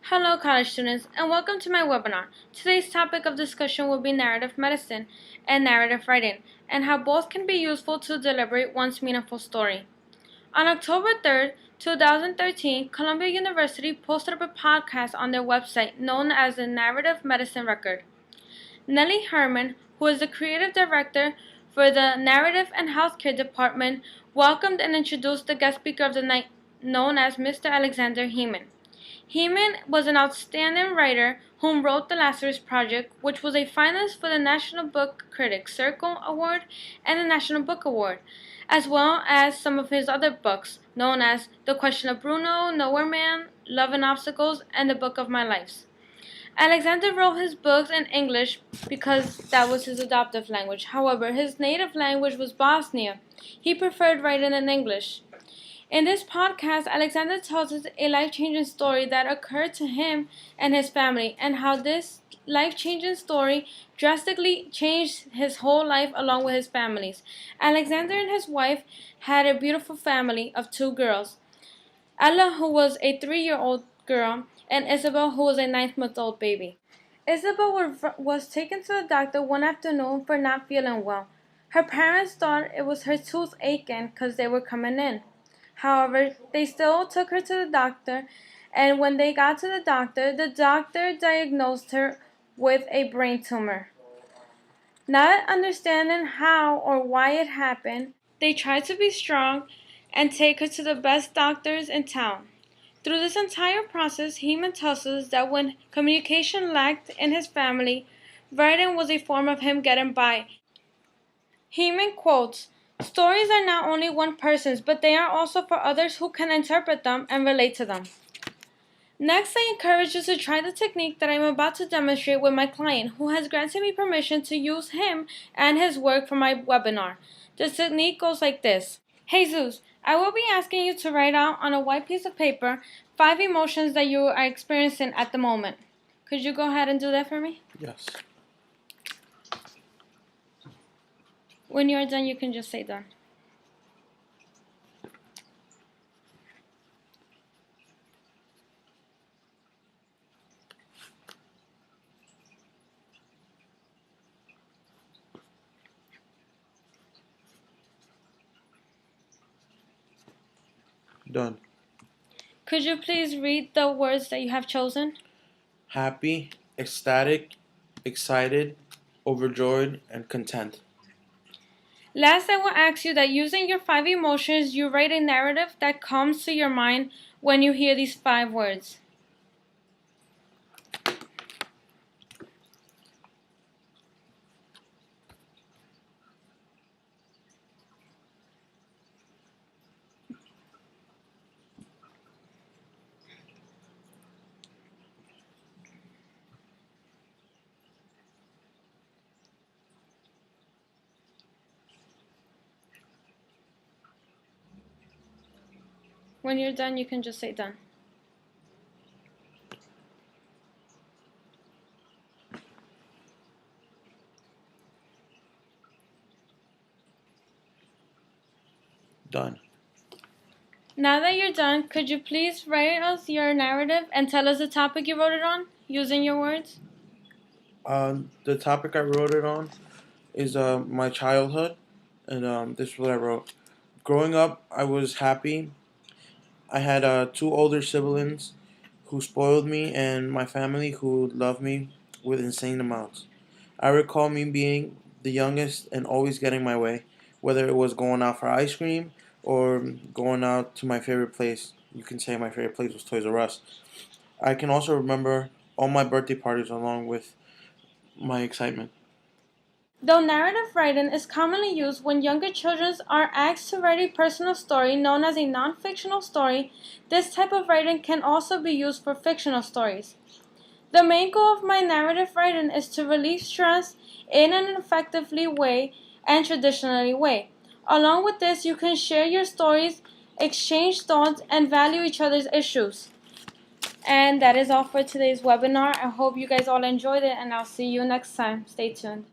Hello, college students, and welcome to my webinar. Today's topic of discussion will be narrative medicine and narrative writing, and how both can be useful to deliberate one's meaningful story. On October 3rd, 2013, Columbia University posted up a podcast on their website known as the Narrative Medicine Record. Nellie Herman, who is the creative director for the Narrative and Healthcare Department, welcomed and introduced the guest speaker of the night, known as Mr. Alexander Heman. Heman was an outstanding writer who wrote The Lazarus Project, which was a finalist for the National Book Critics Circle Award and the National Book Award, as well as some of his other books, known as The Question of Bruno, Nowhere Man, Love and Obstacles, and The Book of My Lives. Alexander wrote his books in English because that was his adoptive language. However, his native language was Bosnia. He preferred writing in English. In this podcast, Alexander tells us a life-changing story that occurred to him and his family, and how this life-changing story drastically changed his whole life along with his families. Alexander and his wife had a beautiful family of 2 girls, Ella, who was a 3-year-old girl, and Isabel, who was a 9-month-old baby. Isabel was taken to the doctor one afternoon for not feeling well. Her parents thought it was her tooth aching because they were coming in. However, they still took her to the doctor, and when they got to the doctor diagnosed her with a brain tumor. Not understanding how or why it happened, they tried to be strong and take her to the best doctors in town. Through this entire process, Heman tells us that when communication lacked in his family, writing was a form of him getting by. Heman quotes, "Stories are not only one person's, but they are also for others who can interpret them and relate to them." Next, I encourage you to try the technique that I am about to demonstrate with my client, who has granted me permission to use him and his work for my webinar. The technique goes like this. Jesus, I will be asking you to write out on a white piece of paper 5 emotions that you are experiencing at the moment. Could you go ahead and do that for me? Yes. When you're done, you can just say done. Done. Could you please read the words that you have chosen? Happy, ecstatic, excited, overjoyed, and content. Last, I will ask you that using your 5 emotions, you write a narrative that comes to your mind when you hear these 5 words. When you're done, you can just say done. Done. Now that you're done, could you please write us your narrative and tell us the topic you wrote it on, using your words? The topic I wrote it on is my childhood, and this is what I wrote. Growing up, I was happy. I had 2 older siblings who spoiled me, and my family who loved me with insane amounts. I recall me being the youngest and always getting my way, whether it was going out for ice cream or going out to my favorite place. You can say my favorite place was Toys R Us. I can also remember all my birthday parties along with my excitement. Though narrative writing is commonly used when younger children are asked to write a personal story known as a non-fictional story, this type of writing can also be used for fictional stories. The main goal of my narrative writing is to relieve stress in an effectively way and traditionally way. Along with this, you can share your stories, exchange thoughts, and value each other's issues. And that is all for today's webinar. I hope you guys all enjoyed it, and I'll see you next time. Stay tuned.